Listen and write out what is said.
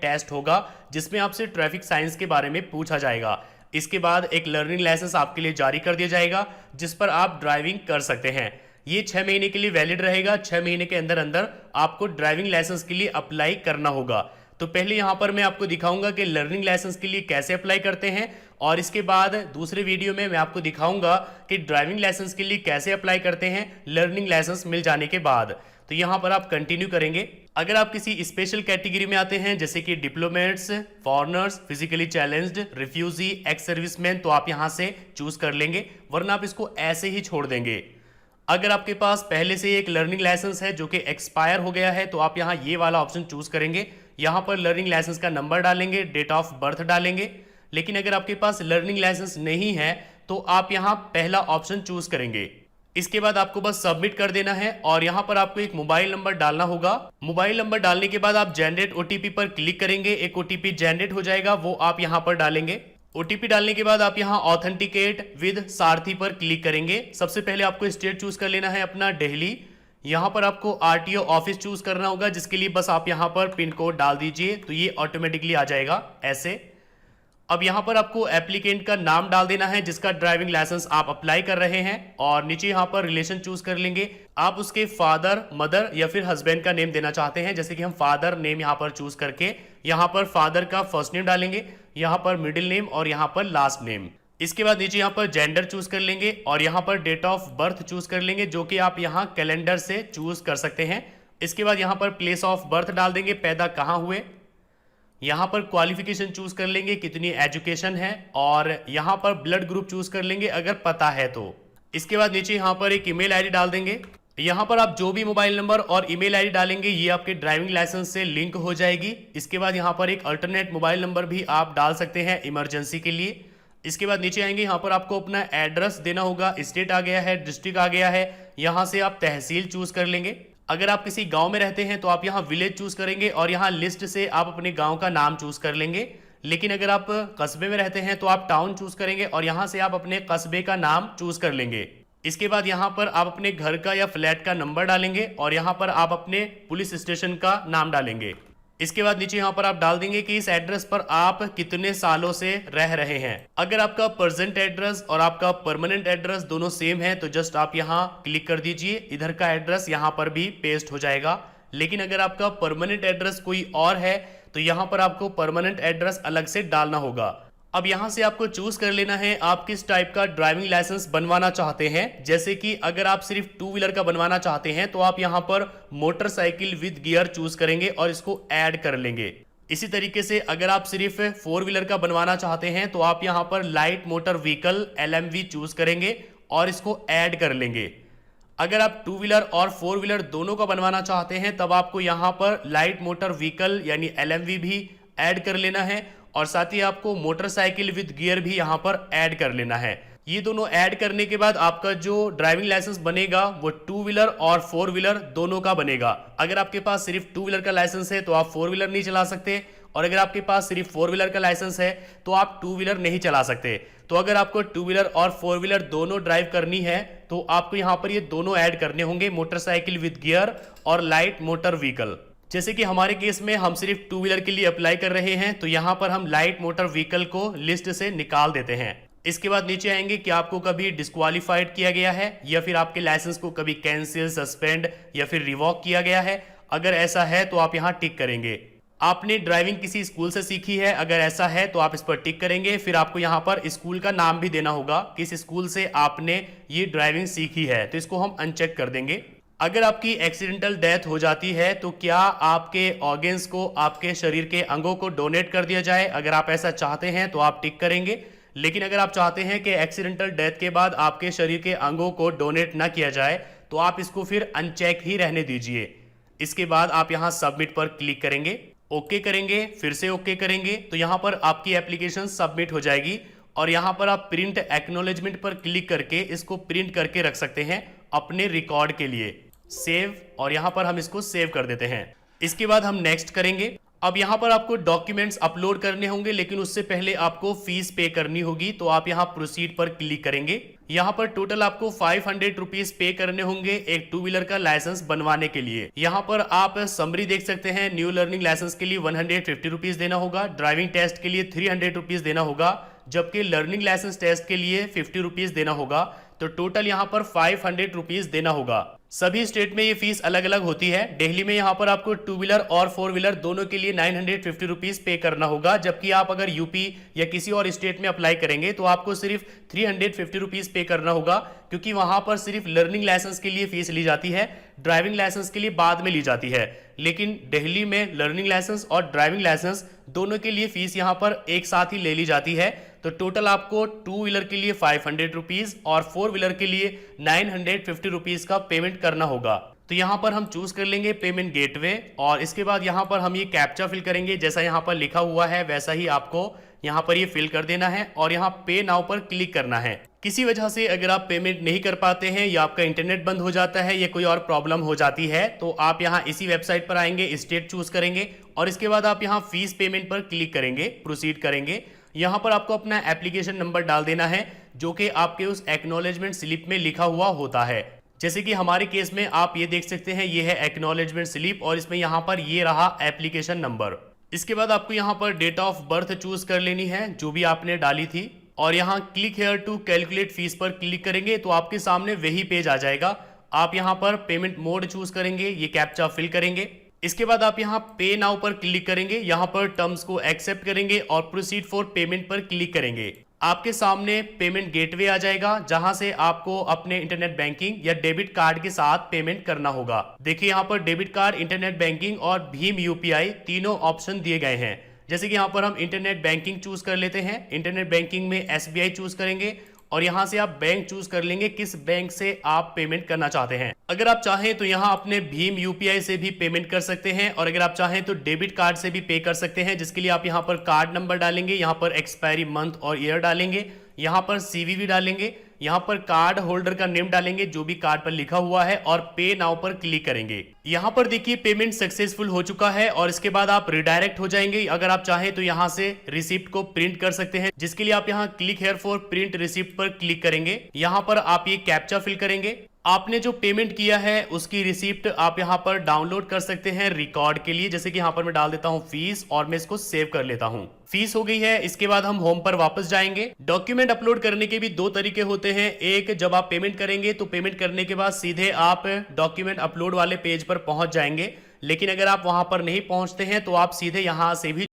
Test होगा जिसमें आपसे ट्रैफिक साइंस के बारे में पूछा जाएगा। इसके बाद एक लर्निंग लाइसेंस आपके लिए जारी कर दिया जाएगा जिस पर आप ड्राइविंग कर सकते हैं। ये 6 महीने के लिए वैलिड रहेगा। 6 महीने के अंदर अंदर आपको ड्राइविंग लाइसेंस के लिए अप्लाई करना होगा। तो पहले यहाँ पर मैं आपको दिखाऊंगा कि लर्निंग लाइसेंस के लिए कैसे अप्लाई करते हैं, और इसके बाद दूसरे वीडियो में मैं आपको दिखाऊंगा कि ड्राइविंग लाइसेंस के लिए कैसे अप्लाई करते हैं लर्निंग लाइसेंस मिल जाने के बाद। तो यहाँ पर आप कंटिन्यू करेंगे। अगर आप किसी स्पेशल कैटेगरी में आते हैं जैसे कि diplomats, foreigners, physically challenged, refugee, ex serviceman, तो आप यहाँ से चूज कर लेंगे, वरना आप इसको ऐसे ही छोड़ देंगे। अगर आपके पास पहले से एक लर्निंग लाइसेंस है जो कि एक्सपायर हो गया है तो आप यहाँ ये वाला ऑप्शन चूज करेंगे। यहाँ पर लर्निंग लाइसेंस का नंबर डालेंगे, डेट ऑफ बर्थ डालेंगे। लेकिन अगर आपके पास लर्निंग लाइसेंस नहीं है तो आप यहाँ पहला ऑप्शन चूज करेंगे। इसके बाद आपको बस सबमिट कर देना है और यहाँ पर आपको एक मोबाइल नंबर डालना होगा। मोबाइल नंबर डालने के बाद आप जनरेट ओटीपी पर क्लिक करेंगे। एक ओटीपी जनरेट हो जाएगा, वो आप यहाँ पर डालेंगे। ओटीपी डालने के बाद आप यहाँ ऑथेंटिकेट विद सारथी पर क्लिक करेंगे। सबसे पहले आपको स्टेट चूज कर लेना है अपना दिल्ली। यहाँ पर आपको आरटीओ ऑफिस चूज करना होगा जिसके लिए बस आप यहाँ पर पिन कोड डाल दीजिए तो ये ऑटोमेटिकली आ जाएगा ऐसे। अब यहाँ पर आपको एप्लीकेंट का नाम डाल देना है जिसका ड्राइविंग लाइसेंस आप अप्लाई कर रहे हैं, और नीचे यहाँ पर रिलेशन चूज कर लेंगे। आप उसके फादर, मदर या फिर हस्बैंड का नेम देना चाहते हैं, जैसे कि हम फादर नेम यहाँ पर चूज करके यहाँ पर फादर का फर्स्ट नेम डालेंगे, यहाँ पर मिडिल नेम और यहाँ पर लास्ट नेम। इसके बाद नीचे यहाँ पर जेंडर चूज कर लेंगे और यहाँ पर डेट ऑफ बर्थ चूज कर लेंगे जो कि आप यहाँ कैलेंडर से चूज कर सकते हैं। इसके बाद यहाँ पर प्लेस ऑफ बर्थ डाल देंगे, पैदा कहाँ हुए। यहाँ पर क्वालिफिकेशन चूज कर लेंगे, कितनी एजुकेशन है, और यहाँ पर ब्लड ग्रुप चूज कर लेंगे अगर पता है तो। इसके बाद नीचे यहाँ पर एक ईमेल आईडी डाल देंगे। यहाँ पर आप जो भी मोबाइल नंबर और ईमेल आईडी डालेंगे ये आपके ड्राइविंग लाइसेंस से लिंक हो जाएगी। इसके बाद यहाँ पर एक अल्टरनेट मोबाइल नंबर भी आप डाल सकते हैं इमरजेंसी के लिए। इसके बाद नीचे आएंगे, यहाँ पर आपको अपना एड्रेस देना होगा। स्टेट आ गया है, डिस्ट्रिक्ट आ गया है, यहाँ से आप तहसील चूज कर लेंगे। अगर आप किसी गांव में रहते हैं तो आप यहाँ विलेज चूज करेंगे और यहाँ लिस्ट से आप अपने गांव का नाम चूज कर लेंगे। लेकिन अगर आप कस्बे में रहते हैं तो आप टाउन चूज करेंगे और यहाँ से आप अपने कस्बे का नाम चूज कर लेंगे। इसके बाद यहाँ पर आप अपने घर का या फ्लैट का नंबर डालेंगे और यहाँ पर आप अपने पुलिस स्टेशन का नाम डालेंगे। इसके बाद नीचे यहाँ पर आप डाल देंगे कि इस एड्रेस पर आप कितने सालों से रह रहे हैं। अगर आपका प्रेजेंट एड्रेस और आपका परमानेंट एड्रेस दोनों सेम है तो जस्ट आप यहाँ क्लिक कर दीजिए, इधर का एड्रेस यहाँ पर भी पेस्ट हो जाएगा। लेकिन अगर आपका परमानेंट एड्रेस कोई और है तो यहाँ पर आपको परमानेंट एड्रेस अलग से डालना होगा। अब यहाँ से आपको चूज कर लेना है आप किस टाइप का ड्राइविंग लाइसेंस बनवाना चाहते हैं। जैसे कि अगर आप सिर्फ 2 व्हीलर का बनवाना चाहते हैं तो आप यहाँ पर मोटरसाइकिल विद गियर चूज करेंगे और इसको ऐड कर लेंगे। इसी तरीके से अगर आप सिर्फ 4 व्हीलर का बनवाना चाहते हैं तो आप यहाँ पर light motor vehicle LMV choose करेंगे और इसको ऐड कर लेंगे। अगर आप 2 व्हीलर और 4 व्हीलर दोनों का बनवाना चाहते हैं तब आपको यहाँ पर लाइट मोटर व्हीकल यानी LMV भी ऐड कर लेना है और साथ ही आपको मोटरसाइकिल विद गियर भी यहाँ पर ऐड कर लेना है। ये दोनों ऐड करने के बाद आपका जो ड्राइविंग लाइसेंस बनेगा वो 2 व्हीलर और 4 व्हीलर दोनों का बनेगा। अगर आपके पास सिर्फ 2 व्हीलर का लाइसेंस है तो आप 4 व्हीलर नहीं चला सकते, और अगर आपके पास सिर्फ 4 व्हीलर का लाइसेंस है तो आप 2 व्हीलर नहीं चला सकते। तो अगर आपको 2 व्हीलर और 4 व्हीलर दोनों ड्राइव करनी है तो आपको यहाँ पर ये दोनों ऐड करने होंगे, मोटरसाइकिल विद गियर और लाइट मोटर व्हीकल। जैसे कि हमारे केस में हम सिर्फ 2 व्हीलर के लिए अप्लाई कर रहे हैं तो यहाँ पर हम लाइट मोटर व्हीकल को लिस्ट से निकाल देते हैं। इसके बाद नीचे आएंगे कि आपको कभी डिस्क्वालीफाइड किया गया है या फिर आपके लाइसेंस को कभी कैंसिल, सस्पेंड या फिर रिवॉक किया गया है। अगर ऐसा है तो आप यहाँ टिक करेंगे। आपने ड्राइविंग किसी स्कूल से सीखी है, अगर ऐसा है तो आप इस पर टिक करेंगे। फिर आपको यहाँ पर स्कूल का नाम भी देना होगा, किस स्कूल से आपने ये ड्राइविंग सीखी है, तो इसको हम अनचेक कर देंगे। अगर आपकी एक्सीडेंटल डेथ हो जाती है तो क्या आपके ऑर्गन्स को, आपके शरीर के अंगों को डोनेट कर दिया जाए, अगर आप ऐसा चाहते हैं तो आप टिक करेंगे। लेकिन अगर आप चाहते हैं कि एक्सीडेंटल डेथ के बाद आपके शरीर के अंगों को डोनेट ना किया जाए तो आप इसको फिर अनचेक ही रहने दीजिए। इसके बाद आप यहाँ सबमिट पर क्लिक करेंगे, ओके करेंगे, फिर से ओके करेंगे तो यहाँ पर आपकी एप्लीकेशन सबमिट हो जाएगी। और यहाँ पर आप प्रिंट एक्नॉलेजमेंट पर क्लिक करके इसको प्रिंट करके रख सकते हैं अपने रिकॉर्ड के लिए। सेव, और यहाँ पर हम इसको सेव कर देते हैं। इसके बाद हम नेक्स्ट करेंगे। अब यहाँ पर आपको डॉक्यूमेंट्स अपलोड करने होंगे, लेकिन उससे पहले आपको फीस पे करनी होगी। तो आप यहाँ प्रोसीड पर क्लिक करेंगे। यहाँ पर टोटल आपको 500 रुपीज पे करने होंगे एक टू व्हीलर का लाइसेंस बनवाने के लिए। यहाँ पर आप समरी देख सकते हैं। न्यू लर्निंग लाइसेंस के लिए 150 रुपीज देना होगा, ड्राइविंग टेस्ट के लिए 300 रुपीज देना होगा, जबकि लर्निंग लाइसेंस टेस्ट के लिए 50 रुपीज देना होगा। तो टोटल यहाँ पर 500 रुपीज देना होगा। सभी स्टेट में ये फीस अलग अलग होती है। दिल्ली में यहाँ पर आपको टू व्हीलर और फोर व्हीलर दोनों के लिए 950 रुपीज पे करना होगा, जबकि आप अगर यूपी या किसी और स्टेट में अप्लाई करेंगे तो आपको सिर्फ 350 रुपीज पे करना होगा, क्योंकि वहां पर सिर्फ लर्निंग लाइसेंस के लिए फीस ली जाती है, ड्राइविंग लाइसेंस के लिए बाद में ली जाती है। लेकिन दिल्ली में लर्निंग लाइसेंस और ड्राइविंग लाइसेंस दोनों के लिए फीस यहाँ पर एक साथ ही ले ली जाती है। तो टोटल आपको टू व्हीलर के लिए 500 रुपीज और फोर व्हीलर के लिए 950 रुपीज का पेमेंट करना होगा। तो यहाँ पर हम चूज कर लेंगे पेमेंट गेटवे और इसके बाद यहाँ पर हम ये कैप्चा फिल करेंगे। जैसा यहाँ पर लिखा हुआ है वैसा ही आपको यहाँ पर ये फिल कर देना है और यहाँ पे नाउ पर क्लिक करना है। किसी वजह से अगर आप पेमेंट नहीं कर पाते हैं या आपका इंटरनेट बंद हो जाता है या कोई और प्रॉब्लम हो जाती है तो आप यहाँ इसी वेबसाइट पर आएंगे, स्टेट चूज करेंगे और इसके बाद आप यहाँ फीस पेमेंट पर क्लिक करेंगे, प्रोसीड करेंगे। यहाँ पर आपको अपना एप्लीकेशन नंबर डाल देना है जो कि आपके उस एक्नॉलेजमेंट स्लिप में लिखा हुआ होता है। जैसे कि हमारे केस में आप ये देख सकते हैं, ये है एक्नॉलेजमेंट स्लिप और इसमें यहाँ पर ये रहा एप्लीकेशन नंबर। इसके बाद आपको यहाँ पर डेट ऑफ बर्थ चूज कर लेनी है जो भी आपने डाली थी और यहाँ click here to calculate fees पर क्लिक करेंगे तो आपके सामने वही पेज आ जाएगा। आप यहाँ पर पेमेंट मोड चूज करेंगे, ये कैप्चा फिल करेंगे। इसके बाद आप यहाँ पे नाउ पर क्लिक करेंगे, यहाँ पर टर्म्स को एक्सेप्ट करेंगे और प्रोसीड फॉर पेमेंट पर क्लिक करेंगे। आपके सामने पेमेंट गेटवे आ जाएगा जहां से आपको अपने इंटरनेट बैंकिंग या डेबिट कार्ड के साथ पेमेंट करना होगा। देखिए यहाँ पर डेबिट कार्ड, इंटरनेट बैंकिंग और भीम यूपीआई तीनों ऑप्शन दिए गए हैं। जैसे कि यहाँ पर हम इंटरनेट बैंकिंग चूज कर लेते हैं। इंटरनेट बैंकिंग में एसबीआई चूज करेंगे और यहाँ से आप बैंक चूज कर लेंगे किस बैंक से आप पेमेंट करना चाहते हैं। अगर आप चाहें तो यहाँ अपने भीम यूपीआई से भी पेमेंट कर सकते हैं और अगर आप चाहें तो डेबिट कार्ड से भी पे कर सकते हैं, जिसके लिए आप यहाँ पर कार्ड नंबर डालेंगे, यहाँ पर एक्सपायरी मंथ और ईयर डालेंगे, यहाँ पर सीवीवी डालेंगे, यहाँ पर कार्ड होल्डर का नेम डालेंगे जो भी कार्ड पर लिखा हुआ है और पे नाउ पर क्लिक करेंगे। यहाँ पर देखिए पेमेंट सक्सेसफुल हो चुका है और इसके बाद आप रिडायरेक्ट हो जाएंगे। अगर आप चाहें तो यहाँ से रिसिप्ट को प्रिंट कर सकते हैं, जिसके लिए आप यहाँ click here for print receipt पर क्लिक करेंगे। यहाँ पर आप ये कैप्चा फिल करेंगे। आपने जो पेमेंट किया है उसकी रिसिप्ट आप यहाँ पर डाउनलोड कर सकते हैं रिकॉर्ड के लिए। जैसे कि यहाँ पर मैं डाल देता हूँ फीस और मैं इसको सेव कर लेता हूँ। फीस हो गई है। इसके बाद हम होम पर वापस जाएंगे। डॉक्यूमेंट अपलोड करने के भी दो तरीके होते हैं। एक, जब आप पेमेंट करेंगे तो पेमेंट करने के बाद सीधे आप डॉक्यूमेंट अपलोड वाले पेज पर पहुंच जाएंगे, लेकिन अगर आप वहां पर नहीं पहुंचते हैं तो आप सीधे यहां से भी